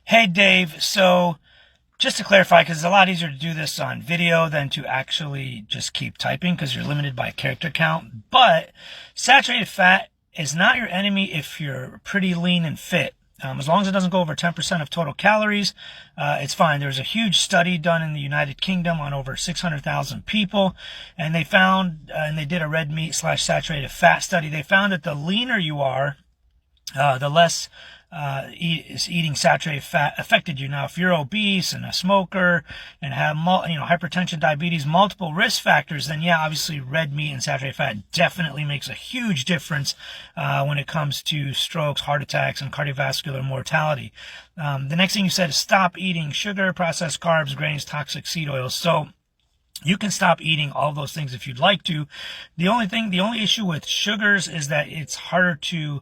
Hey Dave, so just to clarify, because it's a lot easier to do this on video than to actually just keep typing because you're limited by character count, but saturated fat is not your enemy if you're pretty lean and fit. As long as it doesn't go over 10% of total calories, it's fine. There's a huge study done in the United Kingdom on over 600,000 people, and they found, and they did a red meat slash saturated fat study, they found that the leaner you are, the less eating saturated fat affected you. Now, if you're obese and a smoker and have hypertension, diabetes, multiple risk factors, then yeah, obviously red meat and saturated fat definitely makes a huge difference when it comes to strokes, heart attacks, and cardiovascular mortality. The next thing you said is stop eating sugar, processed carbs, grains, toxic seed oils. So you can stop eating all those things if you'd like to. The only issue with sugars is that it's harder to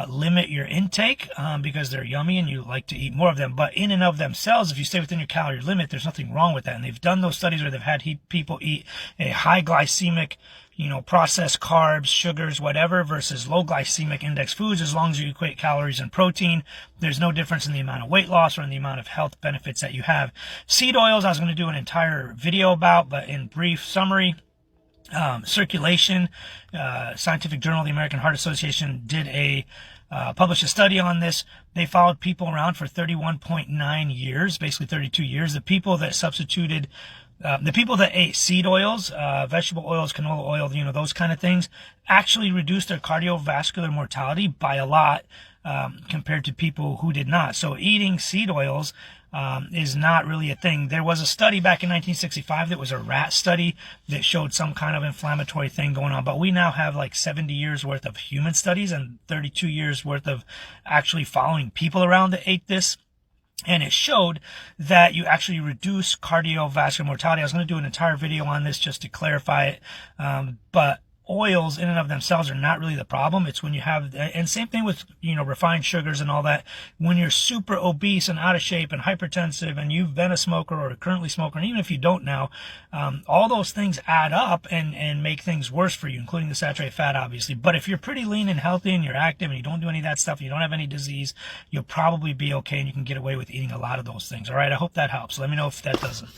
limit your intake because they're yummy and you like to eat more of them. But in and of themselves, if you stay within your calorie limit, there's nothing wrong with that. And they've done those studies where they've had people eat a high glycemic, processed carbs, sugars, whatever, versus low glycemic index foods. As long as you equate calories and protein, there's no difference in the amount of weight loss or in the amount of health benefits that you have. Seed oils, I was going to do an entire video about, but in brief summary, Circulation, Scientific Journal of the American Heart Association did published a study on this. They followed people around for 31.9 years, basically 32 years. The people that ate seed oils, vegetable oils, canola oil, those kind of things, actually reduced their cardiovascular mortality by a lot compared to people who did not. So eating seed oils is not really a thing. There was a study back in 1965 that was a rat study that showed some kind of inflammatory thing going on, but we now have like 70 years worth of human studies and 32 years worth of actually following people around that ate this. And it showed that you actually reduce cardiovascular mortality. I was going to do an entire video on this just to clarify it. But oils in and of themselves are not really the problem. It's when you have, and same thing with, refined sugars and all that. When you're super obese and out of shape and hypertensive and you've been a smoker or a currently smoker, and even if you don't now, all those things add up and make things worse for you, including the saturated fat, obviously. But if you're pretty lean and healthy and you're active and you don't do any of that stuff, you don't have any disease, you'll probably be okay and you can get away with eating a lot of those things. All right. I hope that helps. Let me know if that doesn't.